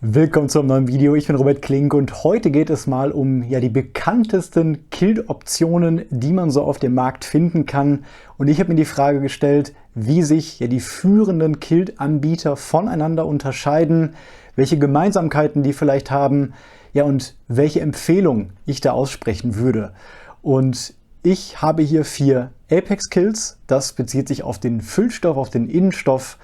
Willkommen zu einem neuen Video. Ich bin Robert Klink und heute geht es mal um die bekanntesten Kilt-Optionen, die man so auf dem Markt finden kann. Und ich habe mir die Frage gestellt, wie sich die führenden Kilt-Anbieter voneinander unterscheiden, welche Gemeinsamkeiten die vielleicht haben, und welche Empfehlung ich da aussprechen würde. Und ich habe hier 4 Apex-Kilts. Das bezieht sich auf den Füllstoff, auf den Innenstoff.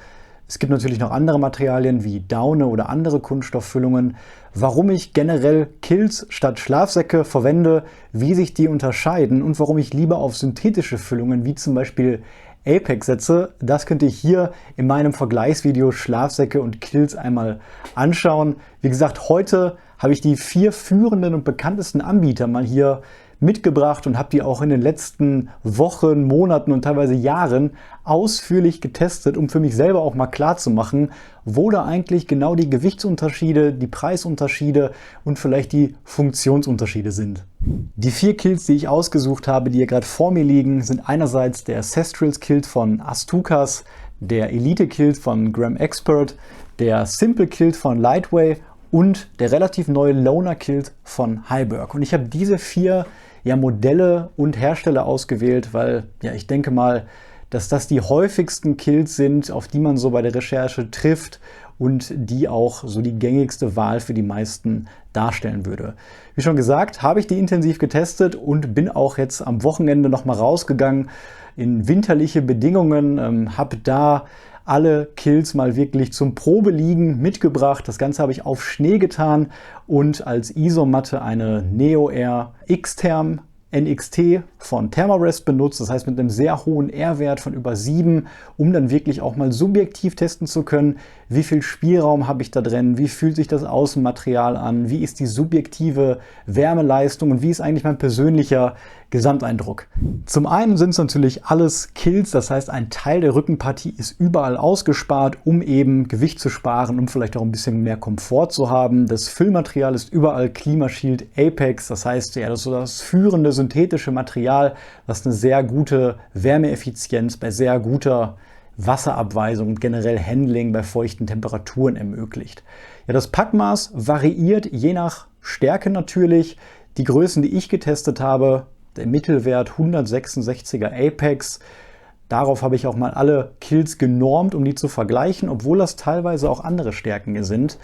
Es gibt natürlich noch andere Materialien wie Daune oder andere Kunststofffüllungen. Warum ich generell Kilts statt Schlafsäcke verwende, wie sich die unterscheiden und warum ich lieber auf synthetische Füllungen wie zum Beispiel Apex setze, das könnt ihr hier in meinem Vergleichsvideo Schlafsäcke und Kilts einmal anschauen. Wie gesagt, heute habe ich die 4 führenden und bekanntesten Anbieter mal hier mitgebracht und habe die auch in den letzten Wochen, Monaten und teilweise Jahren ausführlich getestet, um für mich selber auch mal klar zu machen, wo da eigentlich genau die Gewichtsunterschiede, die Preisunterschiede und vielleicht die Funktionsunterschiede sind. Die 4 Kilts, die ich ausgesucht habe, die hier gerade vor mir liegen, sind einerseits der Cestrals Kilt von Astucas, der Elite Kilt von Gram Expert, der Simple Kilt von Lightway und der relativ neue Loner Kilt von Heiberg. Und ich habe diese 4 Modelle und Hersteller ausgewählt, weil ich denke mal, dass das die häufigsten Kilts sind, auf die man so bei der Recherche trifft und die auch so die gängigste Wahl für die meisten darstellen würde. Wie schon gesagt, habe ich die intensiv getestet und bin auch jetzt am Wochenende nochmal rausgegangen in winterliche Bedingungen, habe da alle Kilts mal wirklich zum Probeliegen mitgebracht. Das Ganze habe ich auf Schnee getan und als Isomatte eine Neo Air X-Therm NXT von Thermarest benutzt, das heißt mit einem sehr hohen R-Wert von über 7, um dann wirklich auch mal subjektiv testen zu können, wie viel Spielraum habe ich da drin, wie fühlt sich das Außenmaterial an, wie ist die subjektive Wärmeleistung und wie ist eigentlich mein persönlicher Gesamteindruck. Zum einen sind es natürlich alles Kilts, das heißt ein Teil der Rückenpartie ist überall ausgespart, um eben Gewicht zu sparen, um vielleicht auch ein bisschen mehr Komfort zu haben. Das Füllmaterial ist überall Klimashield Apex, das heißt das ist so das führende synthetische Material, was eine sehr gute Wärmeeffizienz bei sehr guter Wasserabweisung und generell Handling bei feuchten Temperaturen ermöglicht. Das Packmaß variiert je nach Stärke natürlich. Die Größen, die ich getestet habe, der Mittelwert 166er Apex. Darauf habe ich auch mal alle Kilts genormt, um die zu vergleichen, obwohl das teilweise auch andere Stärken sind.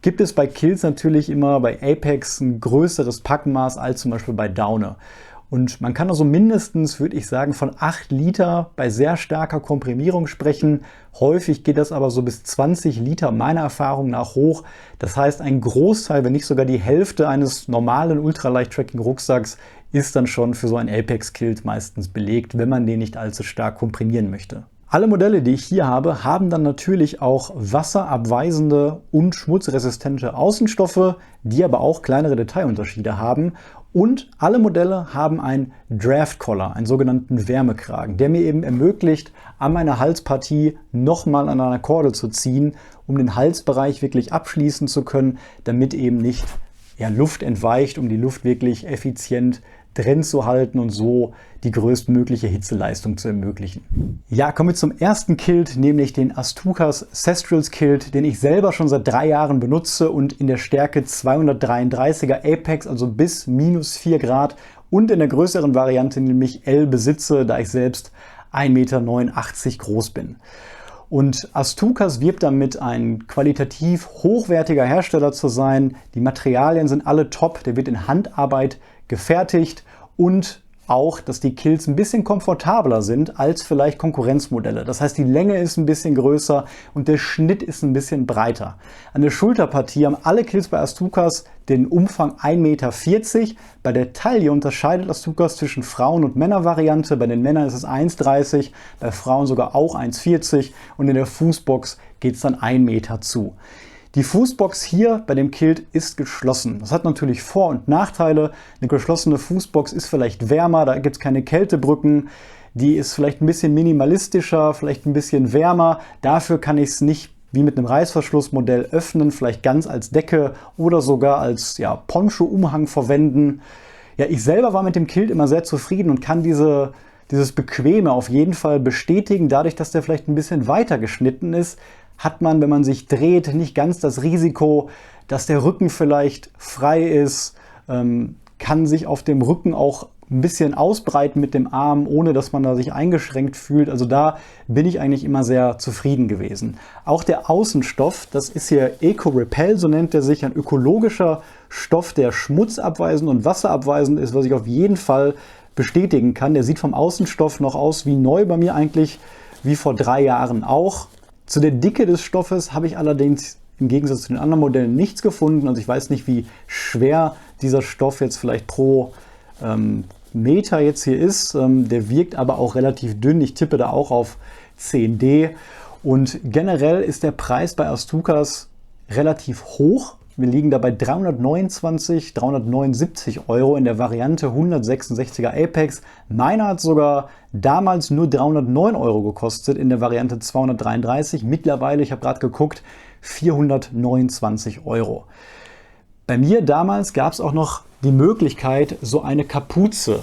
Gibt es bei Kilts natürlich immer bei Apex ein größeres Packmaß als zum Beispiel bei Daune. Und man kann also mindestens, würde ich sagen, von 8 Liter bei sehr starker Komprimierung sprechen. Häufig geht das aber so bis 20 Liter meiner Erfahrung nach hoch. Das heißt, ein Großteil, wenn nicht sogar die Hälfte eines normalen Ultraleicht-Tracking-Rucksacks ist dann schon für so ein Apex-Kilt meistens belegt, wenn man den nicht allzu stark komprimieren möchte. Alle Modelle, die ich hier habe, haben dann natürlich auch wasserabweisende und schmutzresistente Außenstoffe, die aber auch kleinere Detailunterschiede haben. Und alle Modelle haben einen Draft Collar, einen sogenannten Wärmekragen, der mir eben ermöglicht, an meiner Halspartie nochmal an einer Kordel zu ziehen, um den Halsbereich wirklich abschließen zu können, damit eben nicht Luft entweicht, um die Luft wirklich effizient drin zu halten und so die größtmögliche Hitzeleistung zu ermöglichen. Kommen wir zum ersten Kilt, nämlich den Astucas Cestrals Kilt, den ich selber schon seit 3 Jahren benutze und in der Stärke 233er Apex, also bis -4 Grad und in der größeren Variante, nämlich L, besitze, da ich selbst 1,89 Meter groß bin. Und Astucas wirbt damit, ein qualitativ hochwertiger Hersteller zu sein. Die Materialien sind alle top, der wird in Handarbeit gefertigt und auch, dass die Kilts ein bisschen komfortabler sind als vielleicht Konkurrenzmodelle. Das heißt, die Länge ist ein bisschen größer und der Schnitt ist ein bisschen breiter. An der Schulterpartie haben alle Kilts bei Astucas den Umfang 1,40 Meter. Bei der Taille unterscheidet Astucas zwischen Frauen- und Männervariante. Bei den Männern ist es 1,30, bei Frauen sogar auch 1,40 und in der Fußbox geht es dann 1 Meter zu. Die Fußbox hier bei dem Kilt ist geschlossen. Das hat natürlich Vor- und Nachteile. Eine geschlossene Fußbox ist vielleicht wärmer, da gibt es keine Kältebrücken. Die ist vielleicht ein bisschen minimalistischer, vielleicht ein bisschen wärmer. Dafür kann ich es nicht wie mit einem Reißverschlussmodell öffnen, vielleicht ganz als Decke oder sogar als Poncho-Umhang verwenden. Ich selber war mit dem Kilt immer sehr zufrieden und kann dieses Bequeme auf jeden Fall bestätigen, dadurch, dass der vielleicht ein bisschen weiter geschnitten ist, hat man, wenn man sich dreht, nicht ganz das Risiko, dass der Rücken vielleicht frei ist, kann sich auf dem Rücken auch ein bisschen ausbreiten mit dem Arm, ohne dass man da sich eingeschränkt fühlt. Also da bin ich eigentlich immer sehr zufrieden gewesen. Auch der Außenstoff, das ist hier Eco-Repel, so nennt er sich, ein ökologischer Stoff, der schmutzabweisend und wasserabweisend ist, was ich auf jeden Fall bestätigen kann. Der sieht vom Außenstoff noch aus wie neu bei mir eigentlich, wie vor 3 Jahren auch. Zu der Dicke des Stoffes habe ich allerdings im Gegensatz zu den anderen Modellen nichts gefunden. Also ich weiß nicht, wie schwer dieser Stoff jetzt vielleicht pro Meter jetzt hier ist. Der wirkt aber auch relativ dünn. Ich tippe da auch auf 10D. Und generell ist der Preis bei Astucas relativ hoch. Wir liegen da bei 329, 379 Euro in der Variante 166er Apex. Meiner hat sogar damals nur 309 Euro gekostet in der Variante 233. Mittlerweile, ich habe gerade geguckt, 429 Euro. Bei mir damals gab es auch noch die Möglichkeit, so eine Kapuze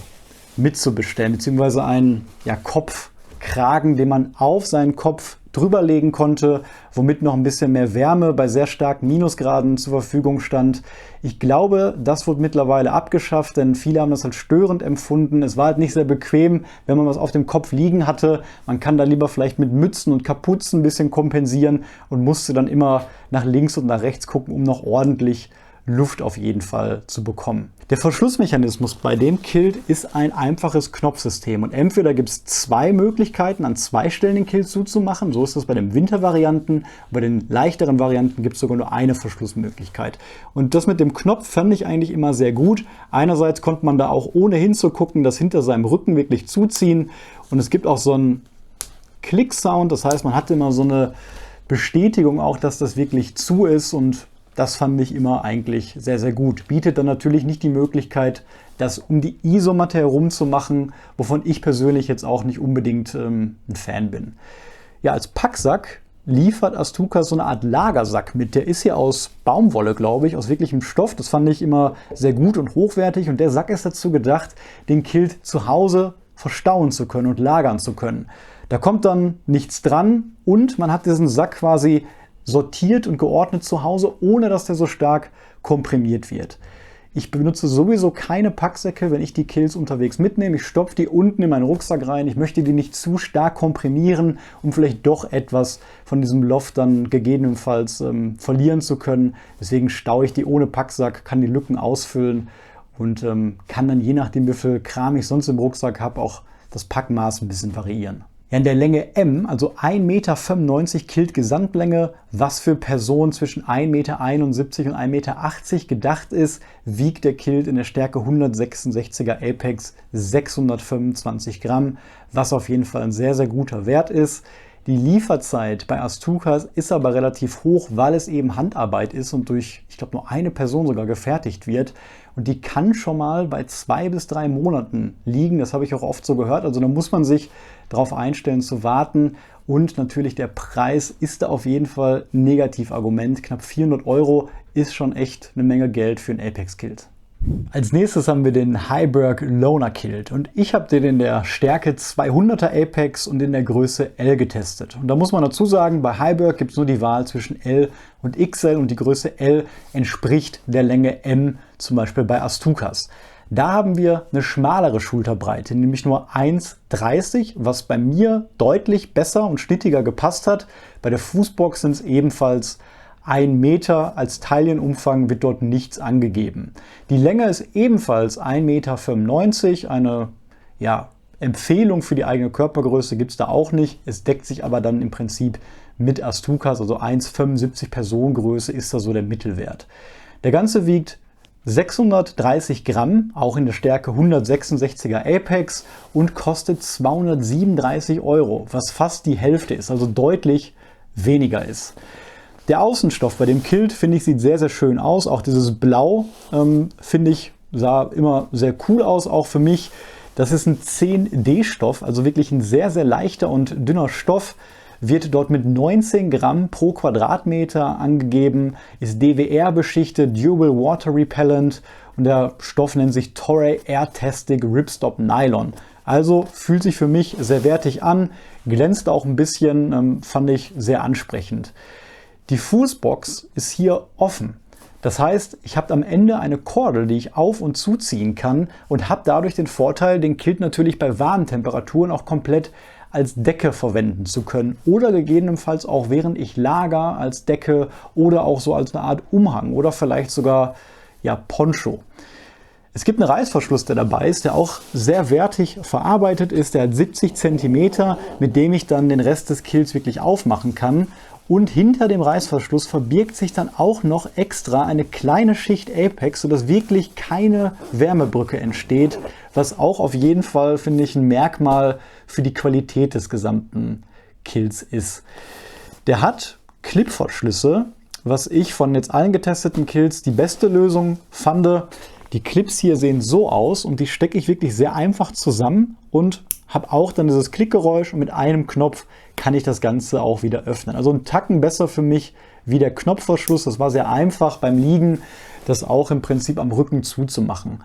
mitzubestellen, beziehungsweise einen Kopfkragen, den man auf seinen Kopf drüber legen konnte, womit noch ein bisschen mehr Wärme bei sehr starken Minusgraden zur Verfügung stand. Ich glaube, das wurde mittlerweile abgeschafft, denn viele haben das als störend empfunden. Es war halt nicht sehr bequem, wenn man was auf dem Kopf liegen hatte. Man kann da lieber vielleicht mit Mützen und Kapuzen ein bisschen kompensieren und musste dann immer nach links und nach rechts gucken, um noch ordentlich Luft auf jeden Fall zu bekommen. Der Verschlussmechanismus bei dem Kilt ist ein einfaches Knopfsystem und entweder gibt es 2 Möglichkeiten, an 2 Stellen den Kilt zuzumachen. So ist das bei den Wintervarianten. Bei den leichteren Varianten gibt es sogar nur eine Verschlussmöglichkeit. Und das mit dem Knopf fand ich eigentlich immer sehr gut. Einerseits konnte man da auch ohne hinzugucken das hinter seinem Rücken wirklich zuziehen und es gibt auch so einen Klick-Sound. Das heißt, man hatte immer so eine Bestätigung auch, dass das wirklich zu ist und das fand ich immer eigentlich sehr, sehr gut. Bietet dann natürlich nicht die Möglichkeit, das um die Isomatte herum zu machen, wovon ich persönlich jetzt auch nicht unbedingt ein Fan bin. Ja, als Packsack liefert Astuca so eine Art Lagersack mit. Der ist hier aus Baumwolle, glaube ich, aus wirklichem Stoff. Das fand ich immer sehr gut und hochwertig. Und der Sack ist dazu gedacht, den Kilt zu Hause verstauen zu können und lagern zu können. Da kommt dann nichts dran und man hat diesen Sack quasi sortiert und geordnet zu Hause, ohne dass der so stark komprimiert wird. Ich benutze sowieso keine Packsäcke, wenn ich die Kilts unterwegs mitnehme. Ich stopfe die unten in meinen Rucksack rein. Ich möchte die nicht zu stark komprimieren, um vielleicht doch etwas von diesem Loft dann gegebenenfalls verlieren zu können. Deswegen staue ich die ohne Packsack, kann die Lücken ausfüllen und kann dann je nachdem, wie viel Kram ich sonst im Rucksack habe, auch das Packmaß ein bisschen variieren. Ja, in der Länge M, also 1,95 Meter Kilt Gesamtlänge, was für Personen zwischen 1,71 Meter und 1,80 Meter gedacht ist, wiegt der Kilt in der Stärke 166er Apex 625 Gramm, was auf jeden Fall ein sehr, sehr guter Wert ist. Die Lieferzeit bei Astucas ist aber relativ hoch, weil es eben Handarbeit ist und durch, ich glaube, nur eine Person sogar gefertigt wird. Und die kann schon mal bei 2 bis 3 Monaten liegen. Das habe ich auch oft so gehört. Also da muss man sich darauf einstellen zu warten. Und natürlich der Preis ist da auf jeden Fall ein Negativargument. Knapp 400 Euro ist schon echt eine Menge Geld für ein Apex-Kilt. Als nächstes haben wir den Hyberg Loner Kilt und ich habe den in der Stärke 200er Apex und in der Größe L getestet. Und da muss man dazu sagen, bei Hyberg gibt es nur die Wahl zwischen L und XL und die Größe L entspricht der Länge M, zum Beispiel bei Astucas. Da haben wir eine schmalere Schulterbreite, nämlich nur 1,30, was bei mir deutlich besser und schnittiger gepasst hat. Bei der Fußbox sind es ebenfalls 1 Meter, als Taillenumfang wird dort nichts angegeben. Die Länge ist ebenfalls 1,95 Meter, eine Empfehlung für die eigene Körpergröße gibt es da auch nicht. Es deckt sich aber dann im Prinzip mit Astucas, also 1,75 Personengröße ist da so der Mittelwert. Der Ganze wiegt 630 Gramm, auch in der Stärke 166er Apex und kostet 237 Euro, was fast die Hälfte ist, also deutlich weniger ist. Der Außenstoff bei dem Kilt, finde ich, sieht sehr, sehr schön aus. Auch dieses Blau, finde ich, sah immer sehr cool aus, auch für mich. Das ist ein 10D-Stoff, also wirklich ein sehr, sehr leichter und dünner Stoff. Wird dort mit 19 Gramm pro Quadratmeter angegeben, ist DWR beschichtet, Durable Water Repellent und der Stoff nennt sich Toray Airtastic Ripstop Nylon. Also fühlt sich für mich sehr wertig an, glänzt auch ein bisschen, fand ich sehr ansprechend. Die Fußbox ist hier offen. Das heißt, ich habe am Ende eine Kordel, die ich auf- und zuziehen kann und habe dadurch den Vorteil, den Kilt natürlich bei warmen Temperaturen auch komplett als Decke verwenden zu können oder gegebenenfalls auch während ich lager als Decke oder auch so als eine Art Umhang oder vielleicht sogar ja, Poncho. Es gibt einen Reißverschluss, der dabei ist, der auch sehr wertig verarbeitet ist. Der hat 70 cm, mit dem ich dann den Rest des Kilts wirklich aufmachen kann. Und hinter dem Reißverschluss verbirgt sich dann auch noch extra eine kleine Schicht Apex, sodass wirklich keine Wärmebrücke entsteht, was auch auf jeden Fall, finde ich, ein Merkmal für die Qualität des gesamten Kilts ist. Der hat Clipverschlüsse, was ich von jetzt allen getesteten Kilts die beste Lösung fand. Die Clips hier sehen so aus und die stecke ich wirklich sehr einfach zusammen und habe auch dann dieses Klickgeräusch und mit einem Knopf kann ich das Ganze auch wieder öffnen. Also ein Tacken besser für mich wie der Knopfverschluss. Das war sehr einfach beim Liegen, das auch im Prinzip am Rücken zuzumachen.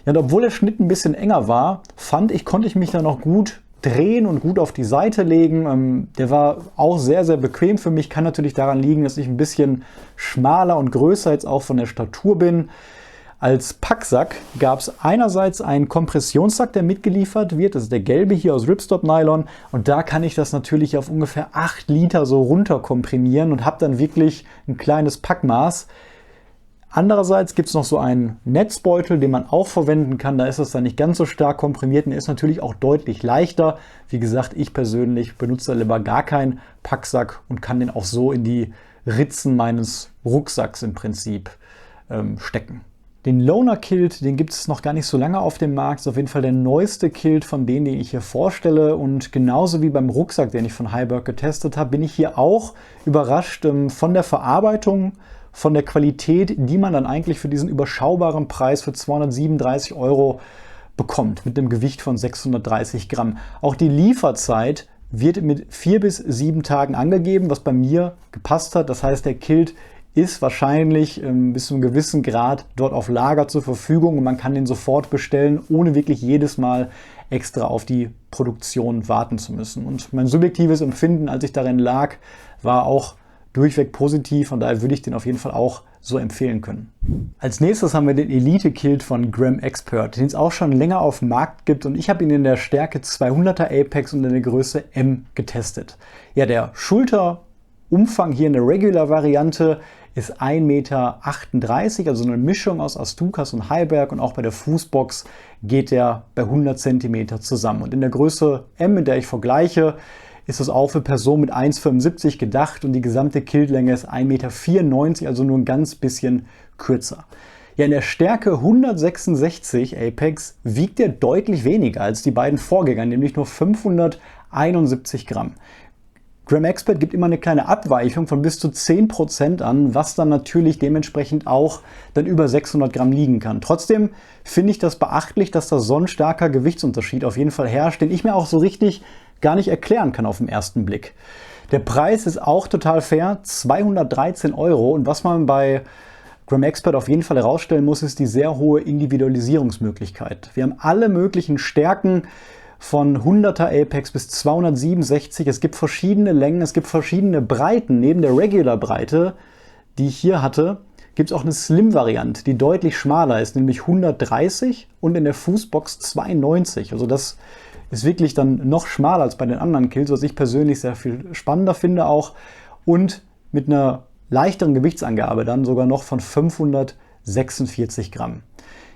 Ja, und obwohl der Schnitt ein bisschen enger war, fand ich, konnte ich mich da noch gut drehen und gut auf die Seite legen. Der war auch sehr, sehr bequem für mich. Kann natürlich daran liegen, dass ich ein bisschen schmaler und größer jetzt auch von der Statur bin. Als Packsack gab es einerseits einen Kompressionssack, der mitgeliefert wird. Das ist der gelbe hier aus Ripstop Nylon. Und da kann ich das natürlich auf ungefähr 8 Liter so runter komprimieren und habe dann wirklich ein kleines Packmaß. Andererseits gibt es noch so einen Netzbeutel, den man auch verwenden kann. Da ist das dann nicht ganz so stark komprimiert und ist natürlich auch deutlich leichter. Wie gesagt, ich persönlich benutze lieber gar keinen Packsack und kann den auch so in die Ritzen meines Rucksacks im Prinzip stecken. Den Loner Kilt, den gibt es noch gar nicht so lange auf dem Markt. Das ist auf jeden Fall der neueste Kilt von denen, die ich hier vorstelle. Und genauso wie beim Rucksack, den ich von Heiberg getestet habe, bin ich hier auch überrascht von der Verarbeitung, von der Qualität, die man dann eigentlich für diesen überschaubaren Preis für 237 € bekommt, mit einem Gewicht von 630 Gramm. Auch die Lieferzeit wird mit 4 bis 7 Tagen angegeben, was bei mir gepasst hat. Das heißt, der Kilt ist wahrscheinlich bis zu einem gewissen Grad dort auf Lager zur Verfügung und man kann den sofort bestellen, ohne wirklich jedes Mal extra auf die Produktion warten zu müssen. Und mein subjektives Empfinden, als ich darin lag, war auch durchweg positiv und daher würde ich den auf jeden Fall auch so empfehlen können. Als nächstes haben wir den Elite Kilt von Graham Expert, den es auch schon länger auf dem Markt gibt und ich habe ihn in der Stärke 200er Apex und in der Größe M getestet. Ja, der Schulterumfang hier in der Regular-Variante ist 1,38 Meter, also eine Mischung aus Astukas und Heiberg und auch bei der Fußbox geht der bei 100 cm zusammen. Und in der Größe M, mit der ich vergleiche, ist das auch für Personen mit 1,75 gedacht und die gesamte Kiltlänge ist 1,94 Meter, also nur ein ganz bisschen kürzer. Ja, in der Stärke 166 Apex wiegt er deutlich weniger als die beiden Vorgänger, nämlich nur 571 Gramm. Graham Expert gibt immer eine kleine Abweichung von bis zu 10% an, was dann natürlich dementsprechend auch dann über 600 Gramm liegen kann. Trotzdem finde ich das beachtlich, dass da so ein starker Gewichtsunterschied auf jeden Fall herrscht, den ich mir auch so richtig gar nicht erklären kann auf den ersten Blick. Der Preis ist auch total fair, 213 € und was man bei Graham Expert auf jeden Fall herausstellen muss, ist die sehr hohe Individualisierungsmöglichkeit. Wir haben alle möglichen Stärken, von 100er Apex bis 267. Es gibt verschiedene Längen, es gibt verschiedene Breiten. Neben der Regular-Breite, die ich hier hatte, gibt es auch eine Slim-Variante, die deutlich schmaler ist, nämlich 130 und in der Fußbox 92. Also das ist wirklich dann noch schmaler als bei den anderen Kilts, was ich persönlich sehr viel spannender finde auch. Und mit einer leichteren Gewichtsangabe dann sogar noch von 546 Gramm.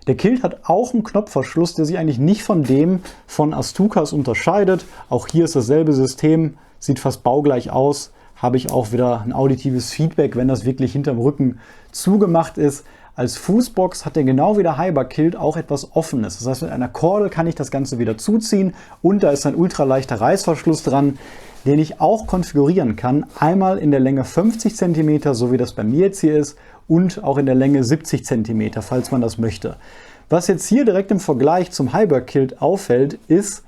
Der Kilt hat auch einen Knopfverschluss, der sich eigentlich nicht von dem von Astukas unterscheidet. Auch hier ist dasselbe System, sieht fast baugleich aus. Habe ich auch wieder ein auditives Feedback, wenn das wirklich hinterm Rücken zugemacht ist. Als Fußbox hat der genau wie der Heiberg Kilt auch etwas Offenes. Das heißt, mit einer Kordel kann ich das Ganze wieder zuziehen und da ist ein ultraleichter Reißverschluss dran, den ich auch konfigurieren kann. Einmal in der Länge 50 cm, so wie das bei mir jetzt hier ist, und auch in der Länge 70 cm, falls man das möchte. Was jetzt hier direkt im Vergleich zum Heiberg Kilt auffällt, ist,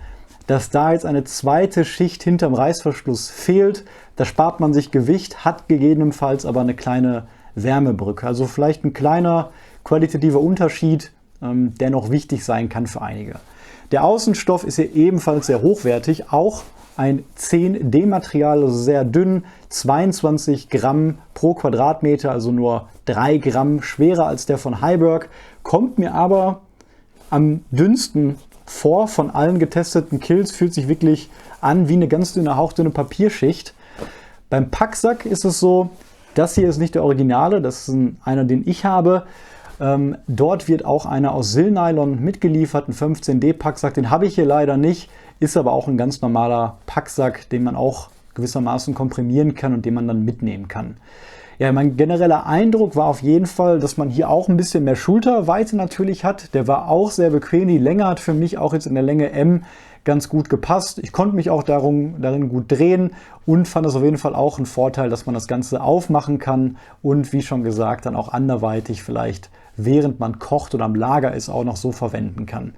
dass da jetzt eine zweite Schicht hinterm Reißverschluss fehlt. Da spart man sich Gewicht, hat gegebenenfalls aber eine kleine Wärmebrücke. Also vielleicht ein kleiner qualitativer Unterschied, der noch wichtig sein kann für einige. Der Außenstoff ist hier ebenfalls sehr hochwertig, auch ein 10D-Material, also sehr dünn, 22 Gramm pro Quadratmeter, also nur 3 Gramm schwerer als der von Hyberg, kommt mir aber am dünnsten vor von allen getesteten Kills, fühlt sich wirklich an wie eine ganz dünne, hauchdünne Papierschicht. Beim Packsack ist es so, das hier ist nicht der Originale, das ist einer, den ich habe. Dort wird auch einer aus Silnylon mitgeliefert, ein 15D-Packsack, den habe ich hier leider nicht, ist aber auch ein ganz normaler Packsack, den man auch gewissermaßen komprimieren kann und den man dann mitnehmen kann. Ja, mein genereller Eindruck war auf jeden Fall, dass man hier auch ein bisschen mehr Schulterweite natürlich hat. Der war auch sehr bequem, die Länge hat für mich auch jetzt in der Länge M ganz gut gepasst. Ich konnte mich auch darin gut drehen und fand es auf jeden Fall auch einen Vorteil, dass man das Ganze aufmachen kann und wie schon gesagt, dann auch anderweitig vielleicht während man kocht oder am Lager ist, auch noch so verwenden kann.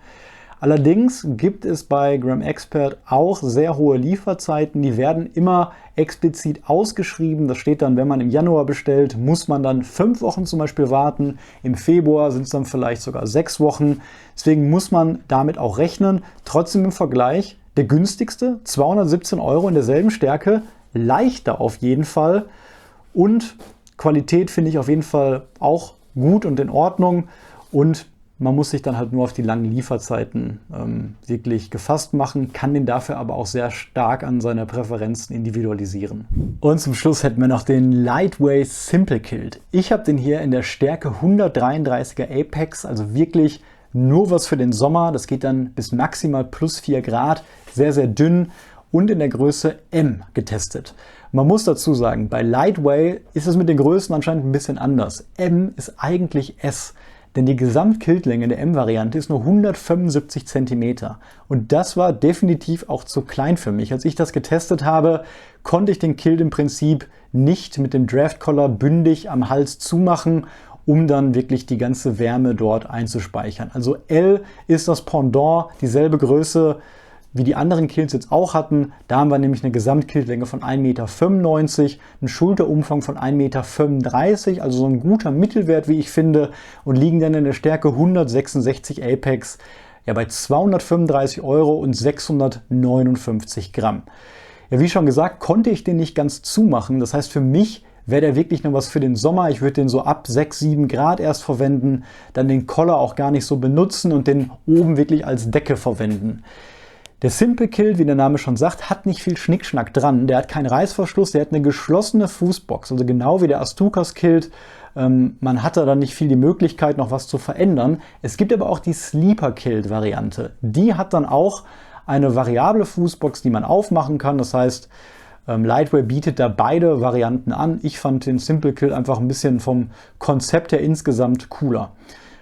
Allerdings gibt es bei Gram Expert auch sehr hohe Lieferzeiten. Die werden immer explizit ausgeschrieben. Das steht dann, wenn man im Januar bestellt, muss man dann 5 Wochen zum Beispiel warten. Im Februar sind es dann vielleicht sogar 6 Wochen. Deswegen muss man damit auch rechnen. Trotzdem im Vergleich der günstigste, 217 € in derselben Stärke, leichter auf jeden Fall. Und Qualität finde ich auf jeden Fall auch gut und in Ordnung. Und man muss sich dann halt nur auf die langen Lieferzeiten wirklich gefasst machen, kann den dafür aber auch sehr stark an seine Präferenzen individualisieren. Und zum Schluss hätten wir noch den Lightweight Simple Kilt. Ich habe den hier in der Stärke 133er Apex, also wirklich nur was für den Sommer. Das geht dann bis maximal plus 4 Grad, sehr, sehr dünn und in der Größe M getestet. Man muss dazu sagen, bei Lightweight ist es mit den Größen anscheinend ein bisschen anders. M ist eigentlich S. Denn die Gesamtkiltlänge der M-Variante ist nur 175 cm. Und das war definitiv auch zu klein für mich. Als ich das getestet habe, konnte ich den Kilt im Prinzip nicht mit dem Draft Collar bündig am Hals zumachen, um dann wirklich die ganze Wärme dort einzuspeichern. Also L ist das Pendant, dieselbe Größe wie die anderen Kilts jetzt auch hatten. Da haben wir nämlich eine Gesamtkiltlänge von 1,95 m, einen Schulterumfang von 1,35 m, also so ein guter Mittelwert, wie ich finde, und liegen dann in der Stärke 166 Apex ja, bei 235 € und 659 Gramm. Ja, wie schon gesagt, konnte ich den nicht ganz zumachen. Das heißt, für mich wäre der wirklich noch was für den Sommer. Ich würde den so ab 6, 7 Grad erst verwenden, dann den Collar auch gar nicht so benutzen und den oben wirklich als Decke verwenden. Der Simple Kilt, wie der Name schon sagt, hat nicht viel Schnickschnack dran. Der hat keinen Reißverschluss, der hat eine geschlossene Fußbox, also genau wie der Astukas Kilt. Man hat da dann nicht viel die Möglichkeit, noch was zu verändern. Es gibt aber auch die Sleeper Kilt Variante. Die hat dann auch eine variable Fußbox, die man aufmachen kann. Das heißt, Lightweight bietet da beide Varianten an. Ich fand den Simple Kilt einfach ein bisschen vom Konzept her insgesamt cooler.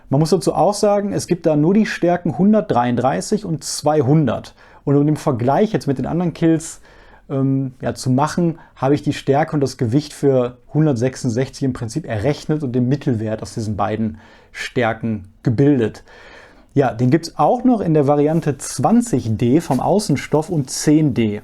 Man muss dazu auch sagen, es gibt da nur die Stärken 133 und 200. Und um den Vergleich jetzt mit den anderen Kilts zu machen, habe ich die Stärke und das Gewicht für 166 im Prinzip errechnet und den Mittelwert aus diesen beiden Stärken gebildet. Ja, den gibt es auch noch in der Variante 20D vom Außenstoff und 10D.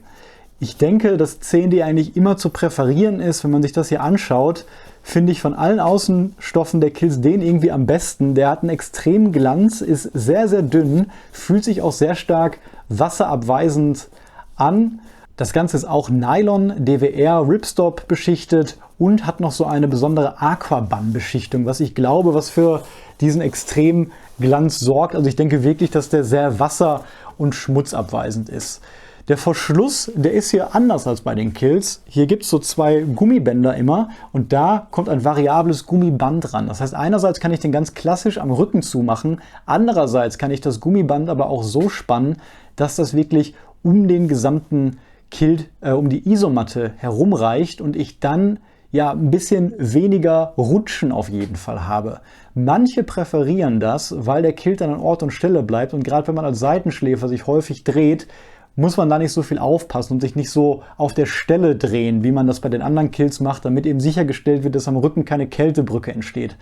Ich denke, dass 10D eigentlich immer zu präferieren ist. Wenn man sich das hier anschaut, finde ich von allen Außenstoffen der Kilts den irgendwie am besten. Der hat einen extremen Glanz, ist sehr, sehr dünn, fühlt sich auch sehr stark wasserabweisend an. Das Ganze ist auch Nylon, DWR, Ripstop beschichtet und hat noch so eine besondere Aquaban-Beschichtung, was ich glaube, was für diesen extremen Glanz sorgt. Also ich denke wirklich, dass der sehr wasser- und schmutzabweisend ist. Der Verschluss, der ist hier anders als bei den Kilts. Hier gibt es so 2 Gummibänder immer und da kommt ein variables Gummiband ran. Das heißt, einerseits kann ich den ganz klassisch am Rücken zumachen, andererseits kann ich das Gummiband aber auch so spannen, dass das wirklich um den gesamten Kilt, um die Isomatte herumreicht und ich dann ja ein bisschen weniger Rutschen auf jeden Fall habe. Manche präferieren das, weil der Kilt dann an Ort und Stelle bleibt und gerade wenn man als Seitenschläfer sich häufig dreht, muss man da nicht so viel aufpassen und sich nicht so auf der Stelle drehen, wie man das bei den anderen Kilts macht, damit eben sichergestellt wird, dass am Rücken keine Kältebrücke entsteht.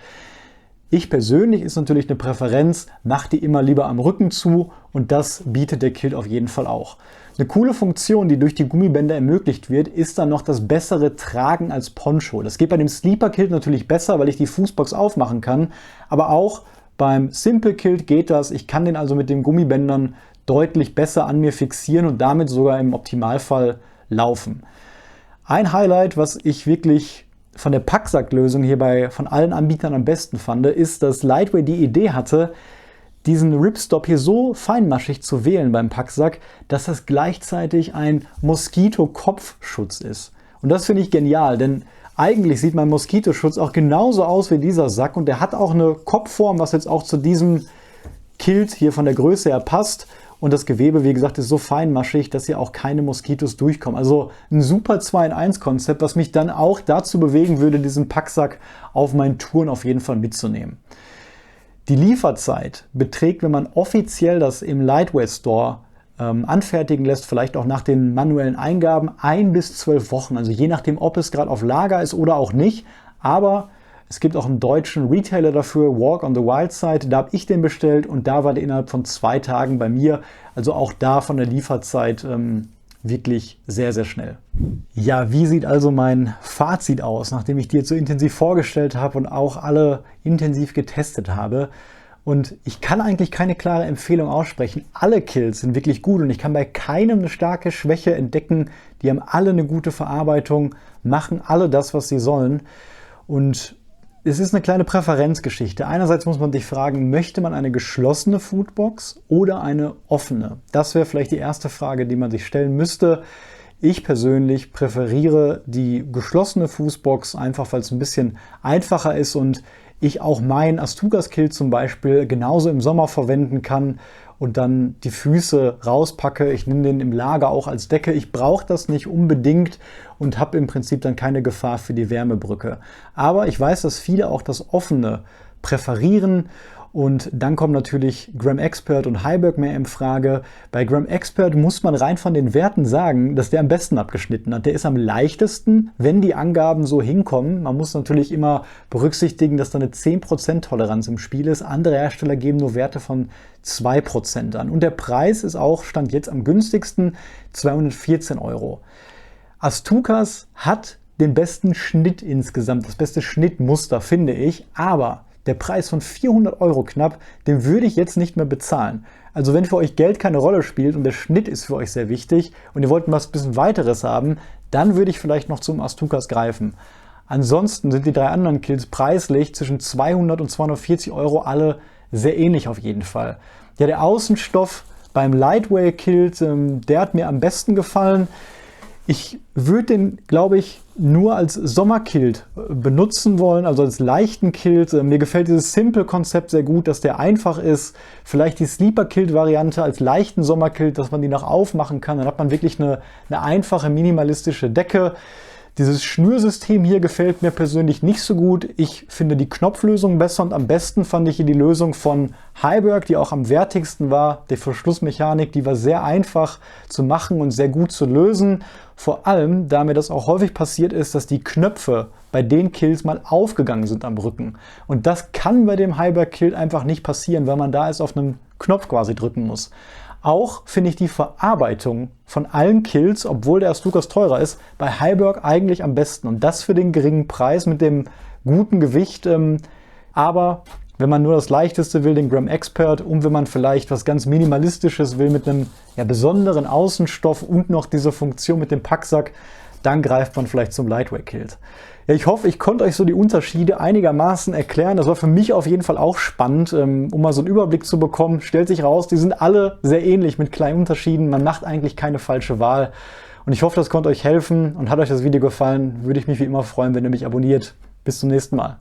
Ich persönlich ist natürlich eine Präferenz, mache die immer lieber am Rücken zu und das bietet der Kilt auf jeden Fall auch. Eine coole Funktion, die durch die Gummibänder ermöglicht wird, ist dann noch das bessere Tragen als Poncho. Das geht bei dem Sleeper Kilt natürlich besser, weil ich die Fußbox aufmachen kann, aber auch beim Simple Kilt geht das. Ich kann den also mit den Gummibändern deutlich besser an mir fixieren und damit sogar im Optimalfall laufen. Ein Highlight, was ich wirklich von der Packsacklösung hierbei von allen Anbietern am besten fand, ist, dass Lightway die Idee hatte, diesen Ripstop hier so feinmaschig zu wählen beim Packsack, dass das gleichzeitig ein Moskito-Kopfschutz ist. Und das finde ich genial, denn eigentlich sieht mein Moskitoschutz auch genauso aus wie dieser Sack und der hat auch eine Kopfform, was jetzt auch zu diesem Kilt hier von der Größe her passt. Und das Gewebe, wie gesagt, ist so feinmaschig, dass hier auch keine Moskitos durchkommen. Also ein super 2-in-1-Konzept, was mich dann auch dazu bewegen würde, diesen Packsack auf meinen Touren auf jeden Fall mitzunehmen. Die Lieferzeit beträgt, wenn man offiziell das im Lightway Store anfertigen lässt, vielleicht auch nach den manuellen Eingaben, 1 bis 12 Wochen. Also je nachdem, ob es gerade auf Lager ist oder auch nicht. Aber es gibt auch einen deutschen Retailer dafür, Walk on the Wild Side. Da habe ich den bestellt und da war der innerhalb von 2 Tagen bei mir. Also auch da von der Lieferzeit wirklich sehr, sehr schnell. Ja, wie sieht also mein Fazit aus, nachdem ich die jetzt so intensiv vorgestellt habe und auch alle intensiv getestet habe? Und ich kann eigentlich keine klare Empfehlung aussprechen. Alle Kilts sind wirklich gut und ich kann bei keinem eine starke Schwäche entdecken. Die haben alle eine gute Verarbeitung, machen alle das, was sie sollen. Und es ist eine kleine Präferenzgeschichte. Einerseits muss man sich fragen, möchte man eine geschlossene Foodbox oder eine offene? Das wäre vielleicht die erste Frage, die man sich stellen müsste. Ich persönlich präferiere die geschlossene Fußbox, einfach weil es ein bisschen einfacher ist und ich auch meinen Astugas-Kilt zum Beispiel genauso im Sommer verwenden kann und dann die Füße rauspacke. Ich nehme den im Lager auch als Decke. Ich brauche das nicht unbedingt und habe im Prinzip dann keine Gefahr für die Wärmebrücke. Aber ich weiß, dass viele auch das Offene präferieren. Und dann kommen natürlich Gram Expert und Heiberg mehr in Frage. Bei Gram Expert muss man rein von den Werten sagen, dass der am besten abgeschnitten hat. Der ist am leichtesten, wenn die Angaben so hinkommen. Man muss natürlich immer berücksichtigen, dass da eine 10% Toleranz im Spiel ist. Andere Hersteller geben nur Werte von 2% an. Und der Preis ist auch, stand jetzt am günstigsten, 214 €. Astugas hat den besten Schnitt insgesamt, das beste Schnittmuster, finde ich, aber der Preis von 400 € knapp, den würde ich jetzt nicht mehr bezahlen. Also wenn für euch Geld keine Rolle spielt und der Schnitt ist für euch sehr wichtig und ihr wollt was bisschen weiteres haben, dann würde ich vielleicht noch zum Astugas greifen. Ansonsten sind die 3 anderen Kilts preislich zwischen 200 und 240 € alle sehr ähnlich auf jeden Fall. Ja, der Außenstoff beim Lightway Kilt, der hat mir am besten gefallen. Ich würde den, glaube ich, nur als Sommerkilt benutzen wollen, also als leichten Kilt. Mir gefällt dieses Simple-Konzept sehr gut, dass der einfach ist. Vielleicht die Sleeper-Kilt-Variante als leichten Sommerkilt, dass man die noch aufmachen kann. Dann hat man wirklich eine einfache, minimalistische Decke. Dieses Schnürsystem hier gefällt mir persönlich nicht so gut. Ich finde die Knopflösung besser und am besten fand ich hier die Lösung von Heiberg, die auch am wertigsten war. Die Verschlussmechanik, die war sehr einfach zu machen und sehr gut zu lösen. Vor allem, da mir das auch häufig passiert ist, dass die Knöpfe bei den Kilts mal aufgegangen sind am Rücken. Und das kann bei dem Heiberg Kilt einfach nicht passieren, weil man da erst auf einen Knopf quasi drücken muss. Auch finde ich die Verarbeitung von allen Kilts, obwohl der Astugas teurer ist, bei Heiberg eigentlich am besten. Und das für den geringen Preis mit dem guten Gewicht. Aber wenn man nur das Leichteste will, den Gram Expert, und wenn man vielleicht was ganz Minimalistisches will mit einem besonderen Außenstoff und noch diese Funktion mit dem Packsack, dann greift man vielleicht zum Lightway Kilt. Ja, ich hoffe, ich konnte euch so die Unterschiede einigermaßen erklären. Das war für mich auf jeden Fall auch spannend, um mal so einen Überblick zu bekommen. Stellt sich raus, die sind alle sehr ähnlich mit kleinen Unterschieden. Man macht eigentlich keine falsche Wahl. Und ich hoffe, das konnte euch helfen. Und hat euch das Video gefallen, würde ich mich wie immer freuen, wenn ihr mich abonniert. Bis zum nächsten Mal.